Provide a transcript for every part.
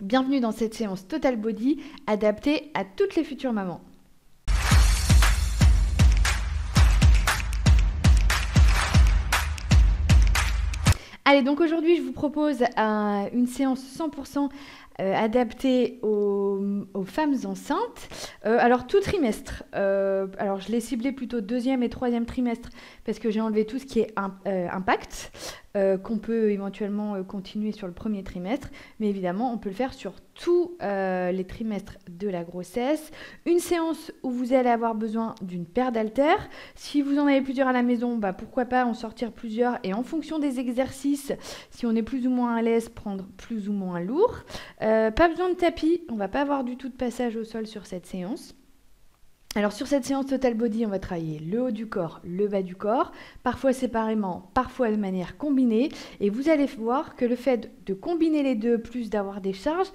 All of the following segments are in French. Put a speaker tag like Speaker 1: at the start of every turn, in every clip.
Speaker 1: Bienvenue dans cette séance Total Body adaptée à toutes les futures mamans. Allez, donc aujourd'hui je vous propose une séance 100% adaptée aux femmes enceintes. Alors tout trimestre, alors je l'ai ciblé plutôt 2e et 3e trimestre parce que j'ai enlevé tout ce qui est impact, qu'on peut éventuellement continuer sur le 1er trimestre, mais évidemment on peut le faire sur tous les trimestres de la grossesse. Une séance où vous allez avoir besoin d'une paire d'haltères. Si vous en avez plusieurs à la maison, pourquoi pas en sortir plusieurs et en fonction des exercices, si on est plus ou moins à l'aise, prendre plus ou moins lourd. Pas besoin de tapis, on ne va pas avoir du tout de passage au sol sur cette séance. Alors sur cette séance Total Body, on va travailler le haut du corps, le bas du corps, parfois séparément, parfois de manière combinée. Et vous allez voir que le fait de combiner les deux, plus d'avoir des charges,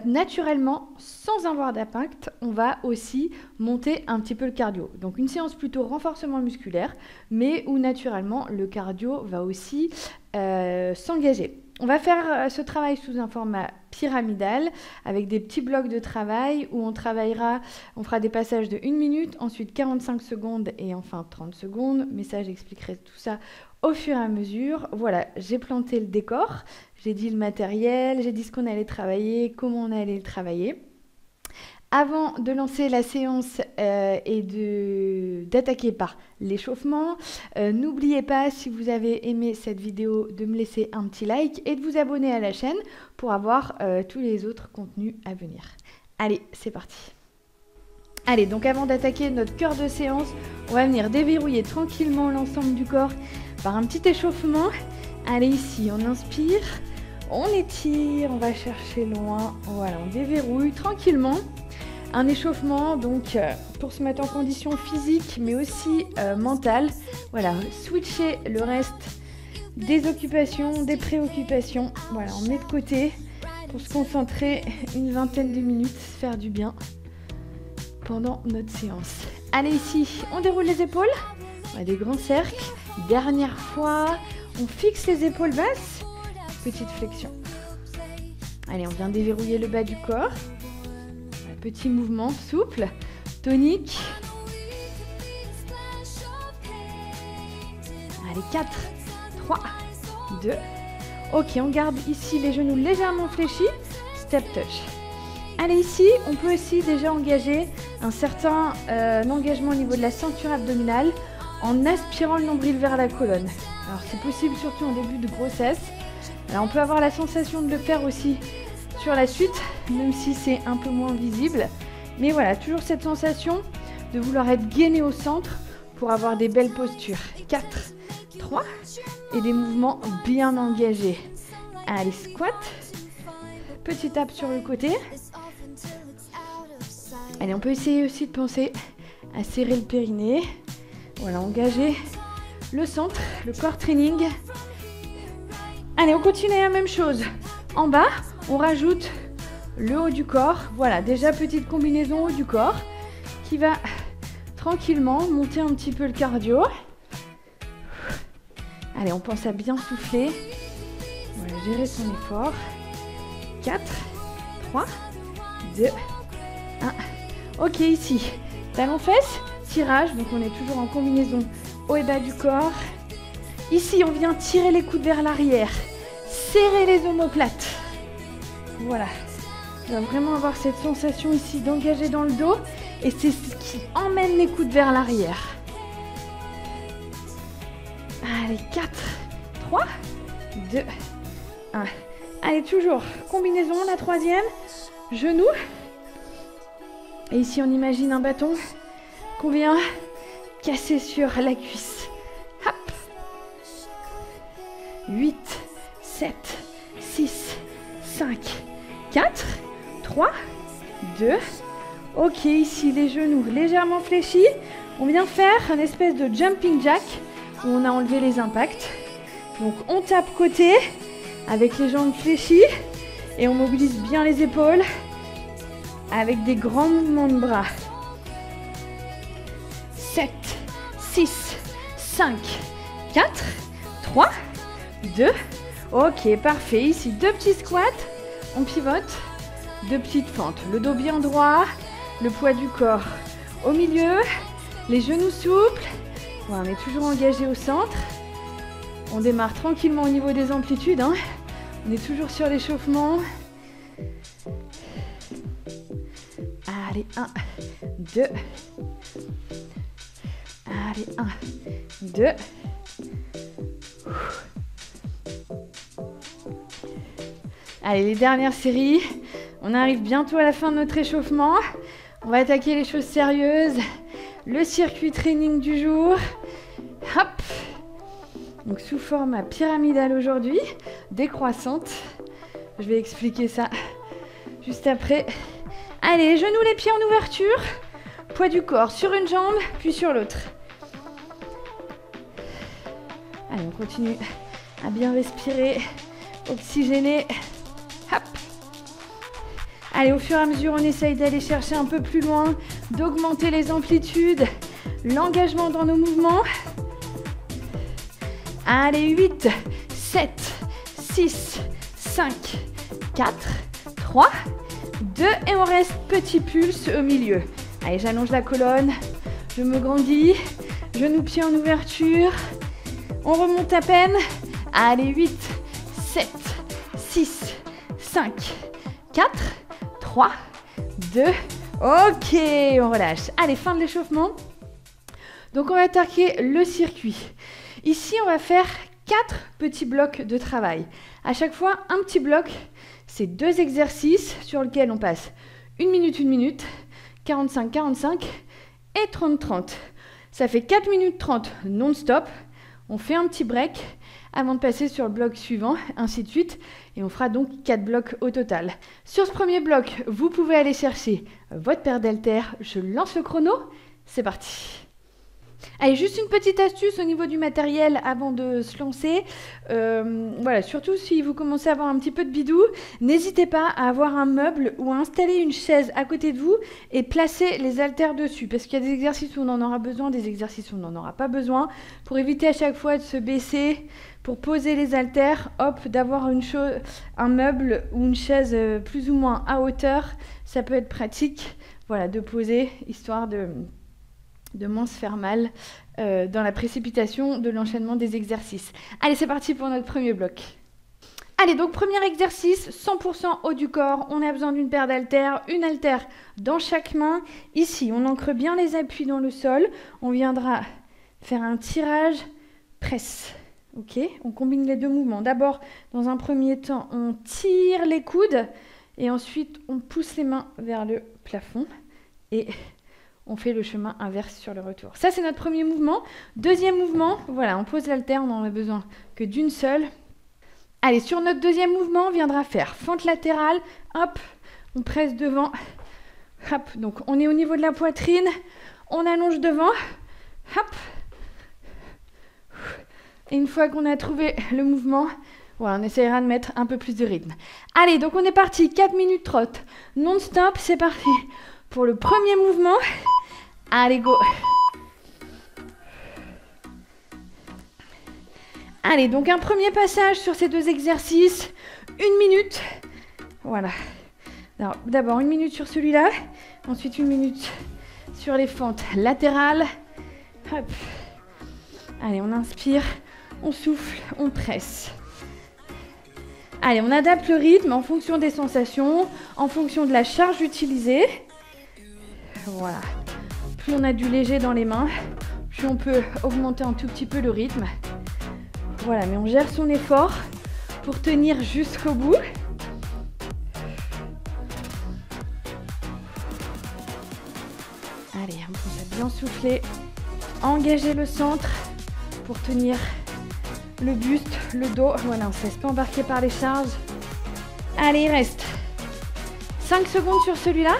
Speaker 1: naturellement, sans avoir d'impact, on va aussi monter un petit peu le cardio. Donc une séance plutôt renforcement musculaire, mais où naturellement le cardio va aussi s'engager. On va faire ce travail sous un format pyramidal avec des petits blocs de travail où on fera des passages de 1 minute, ensuite 45 secondes et enfin 30 secondes. Mais ça, j'expliquerai tout ça au fur et à mesure. Voilà, j'ai planté le décor, j'ai dit le matériel, j'ai dit ce qu'on allait travailler, comment on allait le travailler. Avant de lancer la séance et d'attaquer par l'échauffement, n'oubliez pas, si vous avez aimé cette vidéo, de me laisser un petit like et de vous abonner à la chaîne pour avoir tous les autres contenus à venir. Allez, c'est parti. Allez, donc avant d'attaquer notre cœur de séance, on va venir déverrouiller tranquillement l'ensemble du corps par un petit échauffement. Allez, ici, on inspire, on étire, on va chercher loin. Voilà, on déverrouille tranquillement. Un échauffement donc pour se mettre en condition physique mais aussi mentale. Voilà, switcher le reste des occupations, des préoccupations. Voilà, on met de côté pour se concentrer une vingtaine de minutes, se faire du bien pendant notre séance. Allez, ici, on déroule les épaules. On a des grands cercles. Dernière fois, on fixe les épaules basses. Petite flexion. Allez, on vient déverrouiller le bas du corps. Petit mouvement souple, tonique. Allez, 4, 3, 2. Ok, on garde ici les genoux légèrement fléchis. Step touch. Allez, ici, on peut aussi déjà engager un certain engagement au niveau de la ceinture abdominale en aspirant le nombril vers la colonne. Alors, c'est possible surtout en début de grossesse. Alors, on peut avoir la sensation de le faire aussi sur la suite, même si c'est un peu moins visible. Mais voilà, toujours cette sensation de vouloir être gainé au centre pour avoir des belles postures. 4, 3, et des mouvements bien engagés. Allez, squat. Petit tap sur le côté. Allez, on peut essayer aussi de penser à serrer le périnée. Voilà, engager le centre, le core training. Allez, on continue la même chose. En bas, on rajoute le haut du corps. Voilà, déjà petite combinaison haut du corps qui va tranquillement monter un petit peu le cardio. Allez, on pense à bien souffler. Voilà, gérer son effort. 4, 3, 2, 1. Ok, ici, talons-fesses, tirage. Donc on est toujours en combinaison haut et bas du corps. Ici, on vient tirer les coudes vers l'arrière. Serrer les omoplates. Voilà, on va vraiment avoir cette sensation ici d'engager dans le dos et c'est ce qui emmène les coudes vers l'arrière. Allez, 4, 3, 2, 1. Allez, toujours combinaison, la 3e, genou. Et ici, on imagine un bâton qu'on vient casser sur la cuisse. Hop. 8, 7, 6, 5, 4, 3, 2. Ok, ici les genoux légèrement fléchis. On vient faire un espèce de jumping jack où on a enlevé les impacts. Donc on tape côté avec les jambes fléchies et on mobilise bien les épaules avec des grands mouvements de bras. 7, 6, 5, 4, 3, 2. Ok, parfait. Ici, 2 petits squats. On pivote. 2 petites fentes. Le dos bien droit, le poids du corps au milieu, les genoux souples. Voilà, on est toujours engagé au centre. On démarre tranquillement au niveau des amplitudes, hein. On est toujours sur l'échauffement. Allez, 1, 2. Allez, 1, 2. Allez, les dernières séries. On arrive bientôt à la fin de notre échauffement. On va attaquer les choses sérieuses. Le circuit training du jour. Hop. Donc sous forme pyramidale aujourd'hui, décroissante. Je vais expliquer ça juste après. Allez, genoux, les pieds en ouverture. Poids du corps sur une jambe, puis sur l'autre. Allez, on continue à bien respirer, oxygéner. Hop. Allez, au fur et à mesure, on essaye d'aller chercher un peu plus loin, d'augmenter les amplitudes, l'engagement dans nos mouvements. Allez, 8, 7, 6, 5, 4, 3, 2 et on reste petit pulse au milieu. Allez, j'allonge la colonne, je me grandis, genoux pieds en ouverture. On remonte à peine. Allez, 8, 7, 6, 5, 4, 3, 2. Ok, on relâche. Allez, fin de l'échauffement. Donc, on va attaquer le circuit. Ici, on va faire 4 petits blocs de travail. À chaque fois, un petit bloc. C'est 2 exercices sur lesquels on passe 1 minute, 45, 45 et 30, 30. Ça fait 4 minutes 30 non-stop. On fait un petit break avant de passer sur le bloc suivant, ainsi de suite. Et on fera donc 4 blocs au total. Sur ce premier bloc, vous pouvez aller chercher votre paire d'haltères. Je lance le chrono. C'est parti. Allez, juste une petite astuce au niveau du matériel avant de se lancer. Voilà, surtout si vous commencez à avoir un petit peu de bidou, n'hésitez pas à avoir un meuble ou à installer une chaise à côté de vous et placer les haltères dessus. Parce qu'il y a des exercices où on en aura besoin, des exercices où on n'en aura pas besoin. Pour éviter à chaque fois de se baisser, pour poser les haltères, hop, d'avoir un meuble ou une chaise plus ou moins à hauteur, ça peut être pratique. Voilà, de poser, histoire de moins se faire mal dans la précipitation de l'enchaînement des exercices. Allez, c'est parti pour notre premier bloc. Allez, donc premier exercice, 100% haut du corps. On a besoin d'une paire d'haltères, une haltère dans chaque main. Ici, on ancre bien les appuis dans le sol. On viendra faire un tirage, presse. Ok, on combine les deux mouvements. D'abord, dans un premier temps, on tire les coudes et ensuite, on pousse les mains vers le plafond et on fait le chemin inverse sur le retour. Ça, c'est notre premier mouvement. Deuxième mouvement, voilà, on pose l'haltère, on n'en a besoin que d'une seule. Allez, sur notre deuxième mouvement, on viendra faire fente latérale. Hop, on presse devant. Hop, donc on est au niveau de la poitrine. On allonge devant. Hop. Et une fois qu'on a trouvé le mouvement, voilà, on essaiera de mettre un peu plus de rythme. Allez, donc on est parti. 4 minutes trotte. Non-stop, c'est parti. Pour le premier mouvement, allez, go. Allez, donc un premier passage sur ces deux exercices. 1 minute. Voilà. D'abord 1 minute sur celui-là. Ensuite 1 minute sur les fentes latérales. Hop. Allez, on inspire, on souffle, on presse. Allez, on adapte le rythme en fonction des sensations, en fonction de la charge utilisée. Voilà. Plus on a du léger dans les mains, plus on peut augmenter un tout petit peu le rythme. Voilà, mais on gère son effort pour tenir jusqu'au bout. Allez, on pense à bien souffler, engager le centre pour tenir le buste, le dos. Voilà, on ne se laisse pas embarquer par les charges. Allez, il reste 5 secondes sur celui-là.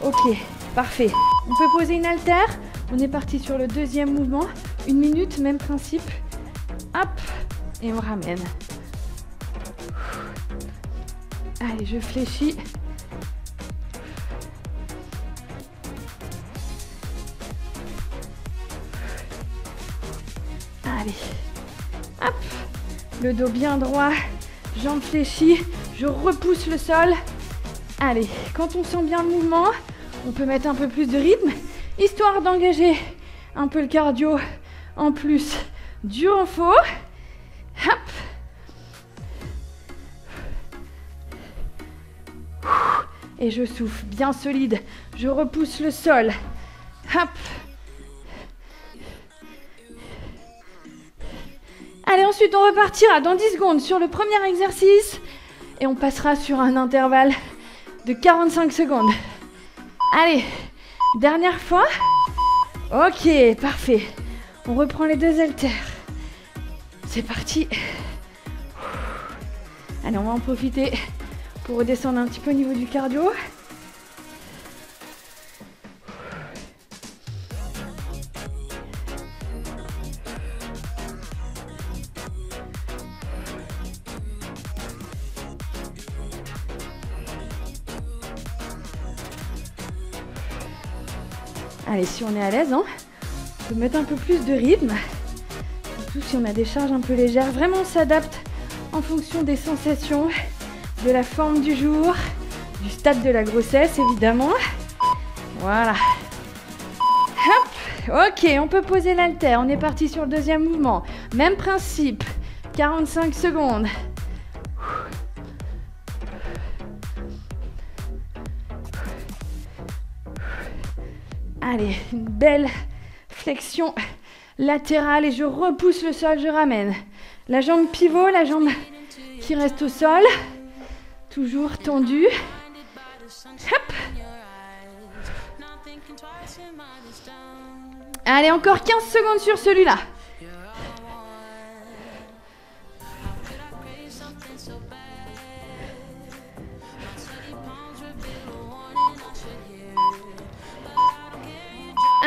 Speaker 1: Ok, parfait. On peut poser une haltère. On est parti sur le deuxième mouvement. 1 minute, même principe. Hop, et on ramène. Allez, je fléchis. Allez, hop, le dos bien droit, jambes fléchies, je repousse le sol Allez, quand on sent bien le mouvement, on peut mettre un peu plus de rythme, histoire d'engager un peu le cardio en plus du renfort. Hop. Et je souffle bien solide, je repousse le sol. Hop. Allez, ensuite on repartira dans 10 secondes sur le premier exercice et on passera sur un intervalle de 45 secondes. Allez, dernière fois. Ok, parfait. On reprend les 2 haltères. C'est parti. Allez, on va en profiter pour redescendre un petit peu au niveau du cardio. Allez, si on est à l'aise, on peut mettre un peu plus de rythme. Surtout si on a des charges un peu légères. Vraiment, on s'adapte en fonction des sensations, de la forme du jour, du stade de la grossesse, évidemment. Voilà. Hop. Ok, on peut poser l'haltère. On est parti sur le deuxième mouvement. Même principe. 45 secondes. Allez, une belle flexion latérale et je repousse le sol, je ramène. La jambe pivot, la jambe qui reste au sol. Toujours tendue. Hop. Allez, encore 15 secondes sur celui-là.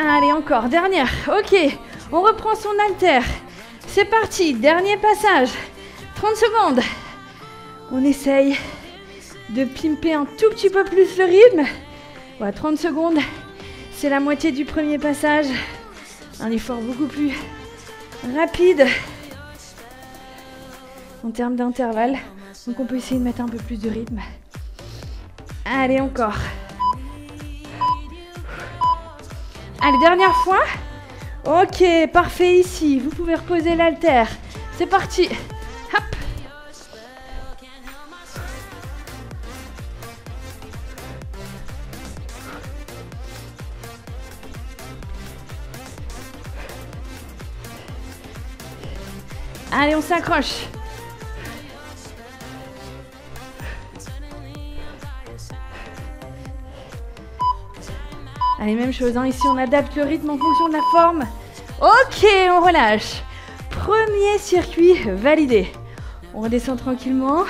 Speaker 1: Allez, encore, dernière. Ok, on reprend son haltère. C'est parti, dernier passage. 30 secondes. On essaye de pimper un tout petit peu plus le rythme. Voilà, 30 secondes, c'est la moitié du premier passage. Un effort beaucoup plus rapide en termes d'intervalle. Donc on peut essayer de mettre un peu plus de rythme. Allez, encore. Allez, dernière fois. Ok, parfait ici. Vous pouvez reposer l'haltère. C'est parti. Hop. Allez, on s'accroche. Allez, même chose, hein. Ici on adapte le rythme en fonction de la forme. Ok, on relâche. Premier circuit validé. On redescend tranquillement.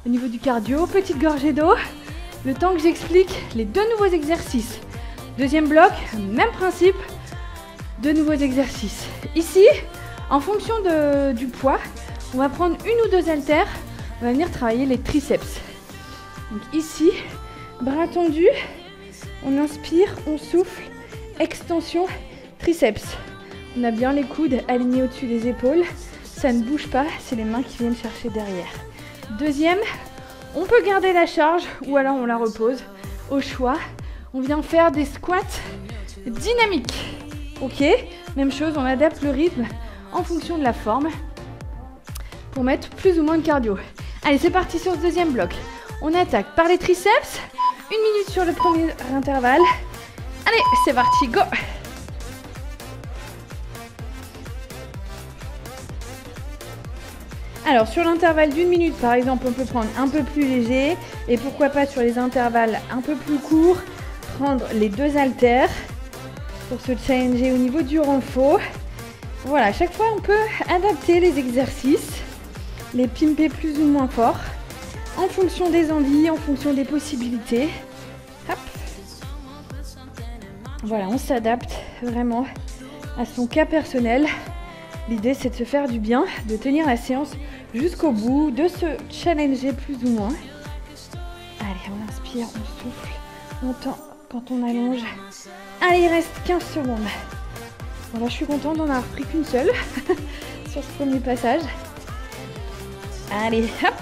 Speaker 1: Au niveau du cardio, petite gorgée d'eau. Le temps que j'explique les 2 nouveaux exercices. Deuxième bloc, même principe. 2 nouveaux exercices. Ici, en fonction du poids, on va prendre 1 ou 2 haltères. On va venir travailler les triceps. Donc ici, bras tendus. On inspire, on souffle, extension, triceps. On a bien les coudes alignés au-dessus des épaules. Ça ne bouge pas, c'est les mains qui viennent chercher derrière. Deuxième, on peut garder la charge ou alors on la repose au choix. On vient faire des squats dynamiques. Ok, même chose, on adapte le rythme en fonction de la forme pour mettre plus ou moins de cardio. Allez, c'est parti sur ce deuxième bloc. On attaque par les triceps. 1 minute sur le premier intervalle. Allez, c'est parti, go! Alors, sur l'intervalle d'1 minute, par exemple, on peut prendre un peu plus léger. Et pourquoi pas sur les intervalles un peu plus courts, prendre les 2 haltères pour se challenger au niveau du renfort. Voilà, à chaque fois, on peut adapter les exercices, les pimper plus ou moins fort, en fonction des envies, en fonction des possibilités. Hop. Voilà, on s'adapte vraiment à son cas personnel. L'idée, c'est de se faire du bien, de tenir la séance jusqu'au bout, de se challenger plus ou moins. Allez, on inspire, on souffle, on tend quand on allonge. Allez, il reste 15 secondes. Voilà, je suis contente d'en avoir pris qu'une seule sur ce premier passage. Allez, hop.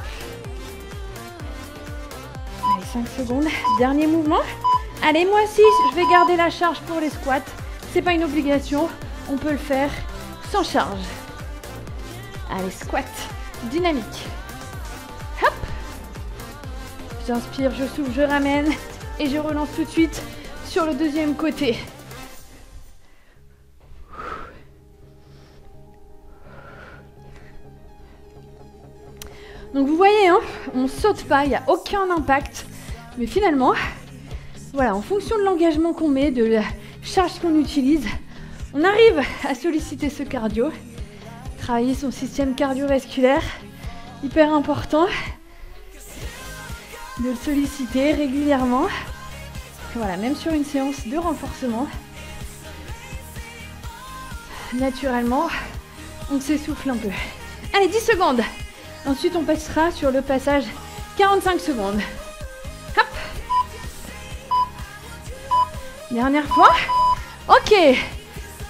Speaker 1: Allez, 5 secondes. Dernier mouvement. Allez, moi aussi, je vais garder la charge pour les squats. C'est pas une obligation. On peut le faire sans charge. Allez, squat. Dynamique. Hop. J'inspire, je souffle, je ramène. Et je relance tout de suite sur le deuxième côté. Donc vous voyez, hein, on ne saute pas, il n'y a aucun impact. Mais finalement, voilà, en fonction de l'engagement qu'on met, de la charge qu'on utilise, on arrive à solliciter ce cardio. Travailler son système cardiovasculaire, hyper important. De le solliciter régulièrement. Voilà, même sur une séance de renforcement. Naturellement, on s'essouffle un peu. Allez, 10 secondes. Ensuite, on passera sur le passage 45 secondes. Hop. Dernière fois. Ok.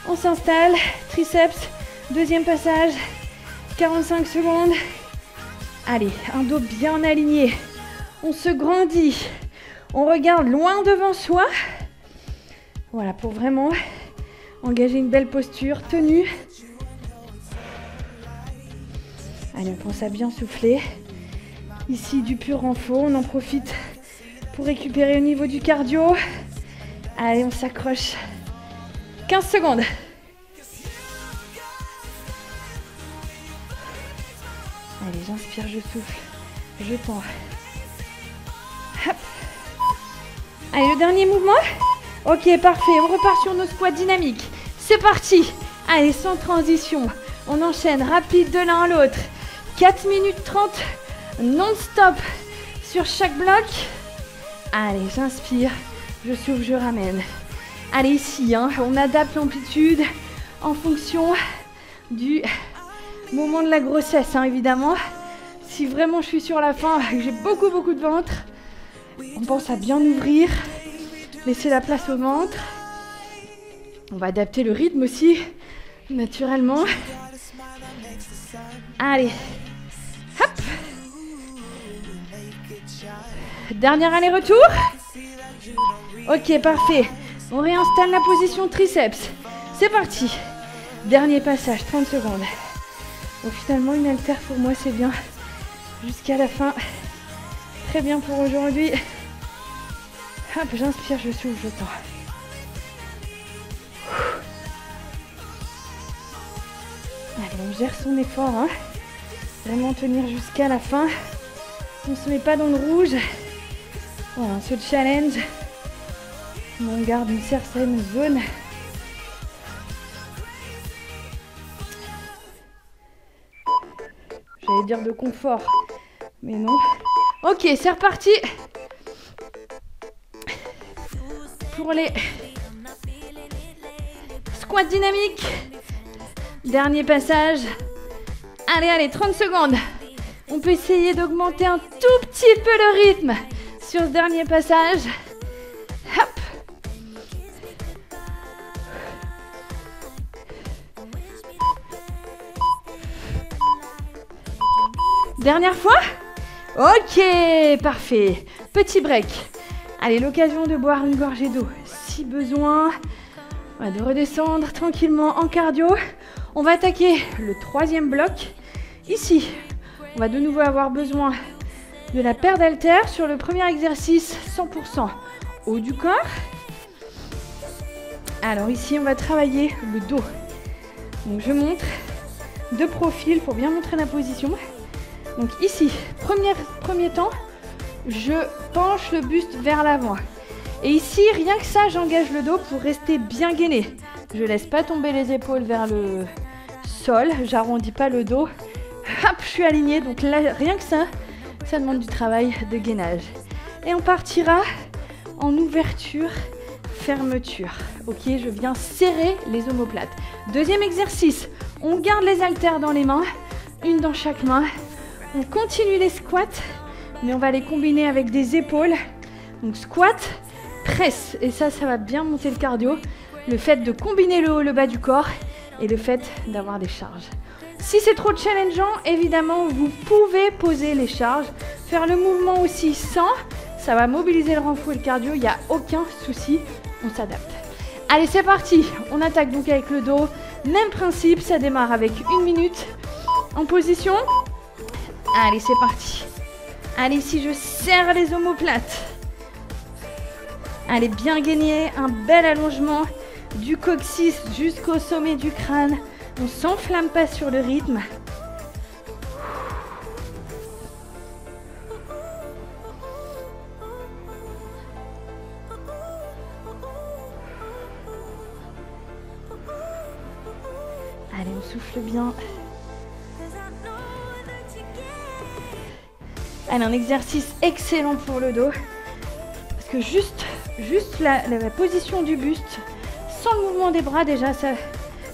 Speaker 1: On s'installe. Triceps. Deuxième passage. 45 secondes. Allez, un dos bien aligné. On se grandit. On regarde loin devant soi. Voilà, pour vraiment engager une belle posture, tenue. Allez, on pense à bien souffler. Ici, du pur renfort. On en profite pour récupérer au niveau du cardio. Allez, on s'accroche. 15 secondes. Allez, j'inspire, je souffle. Je tends. Hop. Allez, le dernier mouvement. Ok, parfait. On repart sur nos squats dynamiques. C'est parti. Allez, sans transition. On enchaîne rapide de l'un à l'autre. 4 minutes 30 non-stop sur chaque bloc. Allez, j'inspire, je souffle, je ramène. Allez, ici, hein, on adapte l'amplitude en fonction du moment de la grossesse, hein, évidemment. Si vraiment je suis sur la faim et que j'ai beaucoup de ventre, on pense à bien ouvrir, laisser la place au ventre. On va adapter le rythme aussi, naturellement. Allez. Hop. Dernier aller-retour. Ok, parfait. On réinstalle la position triceps. C'est parti. Dernier passage, 30 secondes. Donc finalement, une haltère pour moi, c'est bien. Jusqu'à la fin. Très bien pour aujourd'hui. Hop, j'inspire, je souffle, je tends. Allez, on gère son effort, hein. Vraiment tenir jusqu'à la fin. On ne se met pas dans le rouge. Voilà, on se challenge. On garde une certaine zone. J'allais dire de confort, mais non. Ok, c'est reparti. Pour les squats dynamiques. Dernier passage. Allez, 30 secondes. On peut essayer d'augmenter un tout petit peu le rythme sur ce dernier passage. Hop. Dernière fois. Ok, parfait. Petit break. Allez, l'occasion de boire une gorgée d'eau si besoin. Voilà, de redescendre tranquillement en cardio. On va attaquer le troisième bloc. Ici, on va de nouveau avoir besoin de la paire d'haltères sur le premier exercice 100% haut du corps. Alors ici, on va travailler le dos. Donc je montre de profil pour bien montrer la position. Donc ici, premier temps, je penche le buste vers l'avant. Et ici, rien que ça, j'engage le dos pour rester bien gainé. Je laisse pas tomber les épaules vers le sol, j'arrondis pas le dos. Hop, je suis alignée, donc là, rien que ça, ça demande du travail de gainage. Et on partira en ouverture, fermeture. Ok, je viens serrer les omoplates. Deuxième exercice, on garde les haltères dans les mains, une dans chaque main. On continue les squats, mais on va les combiner avec des épaules. Donc squat, presse, et ça va bien monter le cardio. Le fait de combiner le haut et le bas du corps et le fait d'avoir des charges. Si c'est trop challengeant, évidemment, vous pouvez poser les charges, faire le mouvement aussi sans. Ça va mobiliser le renfort et le cardio, il n'y a aucun souci, on s'adapte. Allez, c'est parti. On attaque donc avec le dos. Même principe, ça démarre avec 1 minute en position. Allez, c'est parti. Allez, ici, je serre les omoplates. Allez, bien gagner, un bel allongement du coccyx jusqu'au sommet du crâne. On ne s'enflamme pas sur le rythme. Allez, on souffle bien. Allez, un exercice excellent pour le dos. Parce que juste la position du buste, sans le mouvement des bras, déjà, ça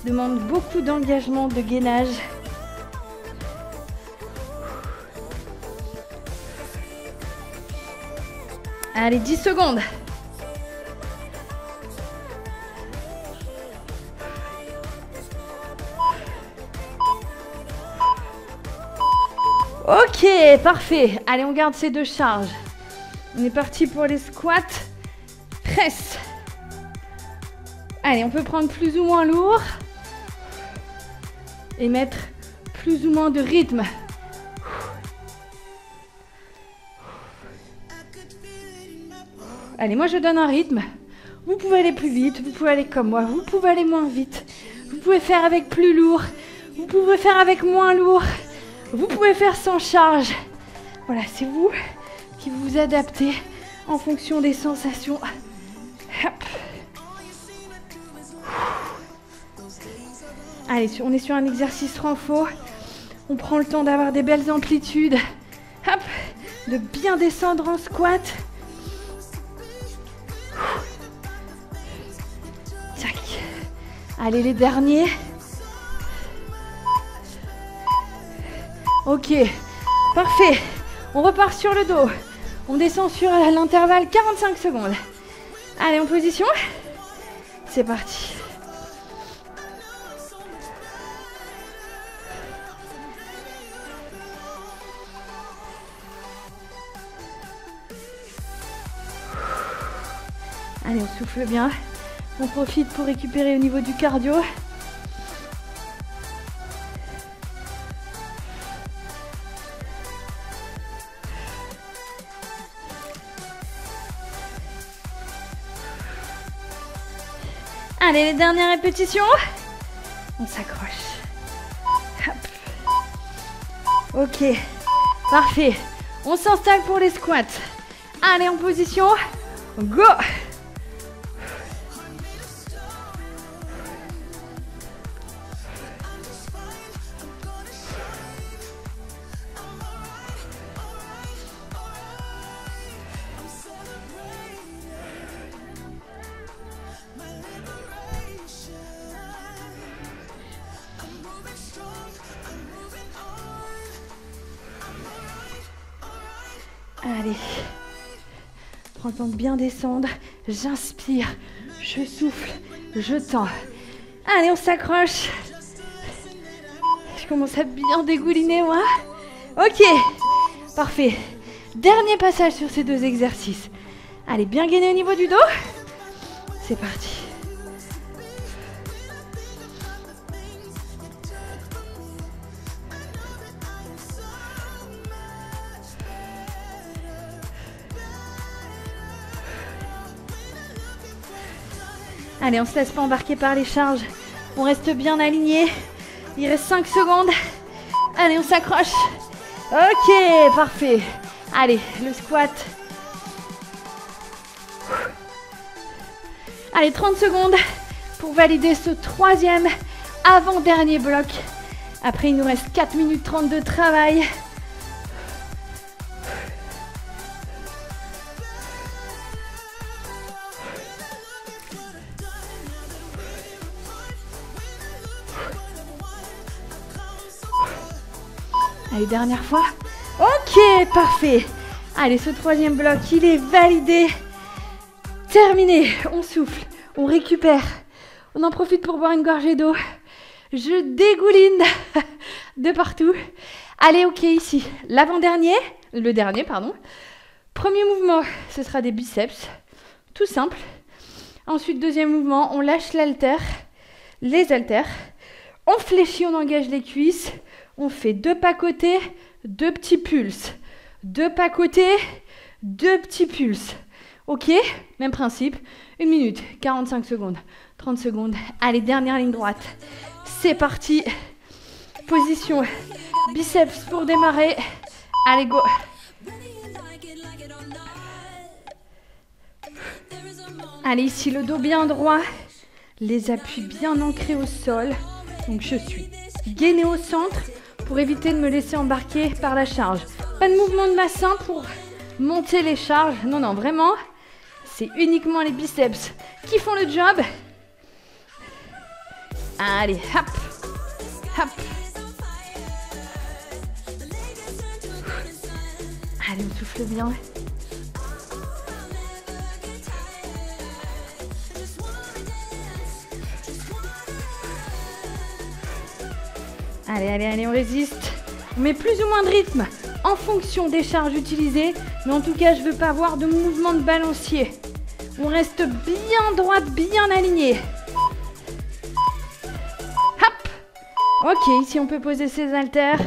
Speaker 1: demande beaucoup d'engagement, de gainage. Allez, 10 secondes. Ok, parfait. Allez, on garde ces 2 charges. On est parti pour les squats. Presse. Allez, on peut prendre plus ou moins lourd. Et mettre plus ou moins de rythme. Allez, moi je donne un rythme. Vous pouvez aller plus vite, vous pouvez aller comme moi, vous pouvez aller moins vite. Vous pouvez faire avec plus lourd, vous pouvez faire avec moins lourd. Vous pouvez faire sans charge. Voilà, c'est vous qui vous adaptez en fonction des sensations. Hop. Allez, on est sur un exercice renfort. On prend le temps d'avoir des belles amplitudes. Hop, de bien descendre en squat. Tac. Allez, les derniers. Ok, parfait. On repart sur le dos. On descend sur l'intervalle 45 secondes. Allez, en position. C'est parti. Allez, on souffle bien. On profite pour récupérer au niveau du cardio. Allez, les dernières répétitions. On s'accroche. Hop. Ok, parfait. On s'installe pour les squats. Allez, en position. Go! Allez, prends le temps de bien descendre, j'inspire, je souffle, je tends. Allez, on s'accroche. Je commence à bien dégouliner, moi. Ok, parfait. Dernier passage sur ces 2 exercices. Allez, bien gainer au niveau du dos. C'est parti. Allez, on ne se laisse pas embarquer par les charges. On reste bien aligné. Il reste 5 secondes. Allez, on s'accroche. Ok, parfait. Allez, le squat. Allez, 30 secondes pour valider ce 3e avant-dernier bloc. Après, il nous reste 4 minutes 30 de travail. Allez, dernière fois. Ok, parfait. Allez, ce 3e bloc, il est validé. Terminé. On souffle, on récupère. On en profite pour boire une gorgée d'eau. Je dégouline de partout. Allez, ok, ici. L'avant-dernier, le dernier, pardon. Premier mouvement, ce sera des biceps, tout simple. Ensuite, deuxième mouvement, on lâche les haltères. On fléchit, on engage les cuisses. On fait 2 pas côté, 2 petits pulses. 2 pas côté, 2 petits pulses. Ok, même principe. 1 minute, 45 secondes, 30 secondes. Allez, dernière ligne droite. C'est parti. Position biceps pour démarrer. Allez, go. Allez, ici, le dos bien droit. Les appuis bien ancrés au sol. Donc, je suis gainée au centre pour éviter de me laisser embarquer par la charge. Pas de mouvement de bassin pour monter les charges. Non, non, vraiment, c'est uniquement les biceps qui font le job. Allez, hop, hop. Allez, on souffle bien. Allez, allez, allez, on résiste. On met plus ou moins de rythme en fonction des charges utilisées. Mais en tout cas, je ne veux pas avoir de mouvement de balancier. On reste bien droite, bien aligné. Hop. Ok, ici on peut poser ses haltères.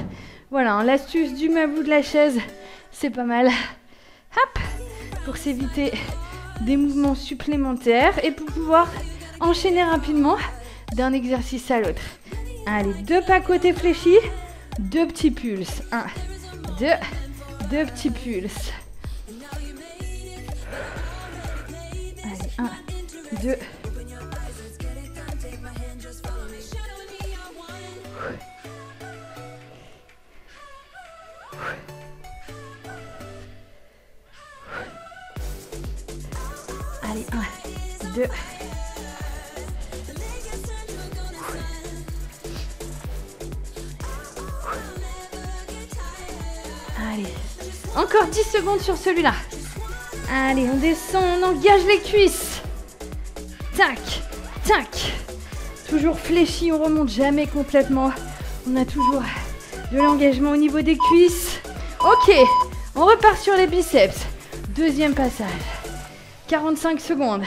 Speaker 1: Voilà, hein, l'astuce du meuble ou de la chaise, c'est pas mal. Hop. Pour s'éviter des mouvements supplémentaires et pour pouvoir enchaîner rapidement d'un exercice à l'autre. Allez, 2 pas côté fléchis, 2 petits pulses. 1, 2, 2 petits pulses. Allez, 1, 2. Allez, 1, 2. Allez, encore 10 secondes sur celui-là. Allez, on descend, on engage les cuisses. Tac, tac. Toujours fléchi, on remonte jamais complètement. On a toujours de l'engagement au niveau des cuisses. Ok, on repart sur les biceps. Deuxième passage. 45 secondes.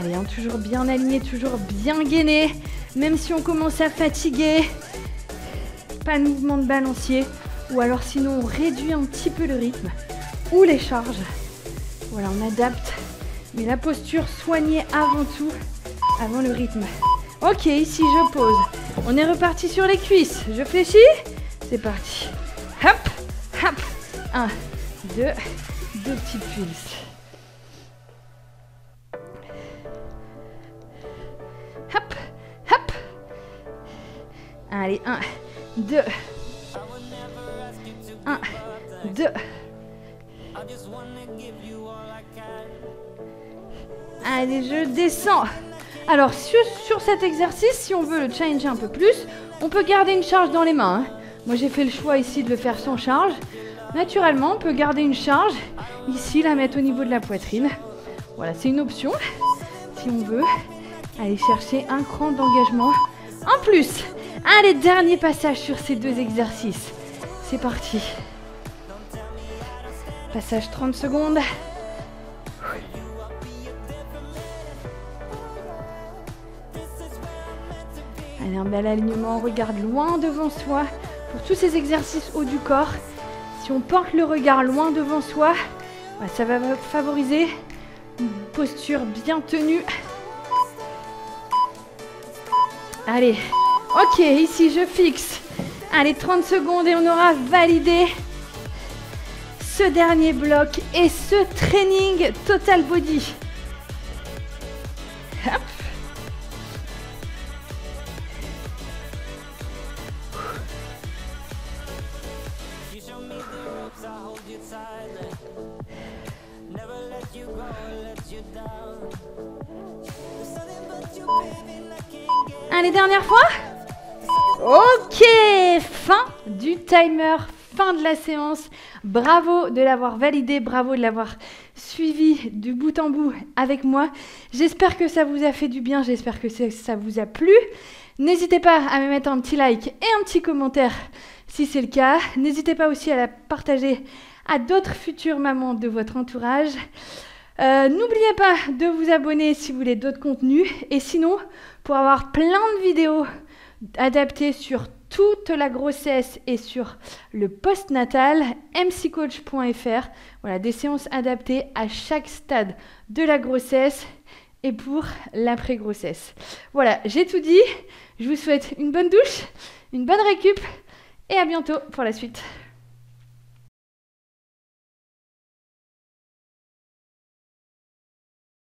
Speaker 1: Allez, hein, toujours bien aligné, toujours bien gainé. Même si on commence à fatiguer, pas de mouvement de balancier. Ou alors sinon on réduit un petit peu le rythme ou les charges. Voilà, on adapte. Mais la posture soignée avant tout, avant le rythme. Ok, ici je pose. On est reparti sur les cuisses. Je fléchis. C'est parti. Hop, hop. 1, 2, 2 petits pulses. Hop, hop. Allez, 1, 2. 1, 2. Allez, je descends. Alors, sur cet exercice, si on veut le challenger un peu plus, on peut garder une charge dans les mains. Moi, j'ai fait le choix ici de le faire sans charge. Naturellement, on peut garder une charge. Ici, la mettre au niveau de la poitrine. Voilà, c'est une option. Si on veut aller chercher un cran d'engagement en plus. Allez, dernier passage sur ces 2 exercices. C'est parti. Passage 30 secondes. Allez, un bel alignement. On regarde loin devant soi. Pour tous ces exercices haut du corps, si on porte le regard loin devant soi, ça va favoriser une posture bien tenue. Allez, ok, ici je fixe. Allez, 30 secondes et on aura validé ce dernier bloc et ce training total body. Hop. Allez, dernière fois. Ok, fin du timer, fin de la séance. Bravo de l'avoir validé, bravo de l'avoir suivi du bout en bout avec moi. J'espère que ça vous a fait du bien, j'espère que ça vous a plu. N'hésitez pas à me mettre un petit like et un petit commentaire si c'est le cas. N'hésitez pas aussi à la partager à d'autres futures mamans de votre entourage. N'oubliez pas de vous abonner si vous voulez d'autres contenus. Et sinon, pour avoir plein de vidéos adaptées sur toute la grossesse et sur le postnatal, mccoach.fr. Voilà, des séances adaptées à chaque stade de la grossesse et pour l'après-grossesse. Voilà, j'ai tout dit. Je vous souhaite une bonne douche, une bonne récup et à bientôt pour la suite.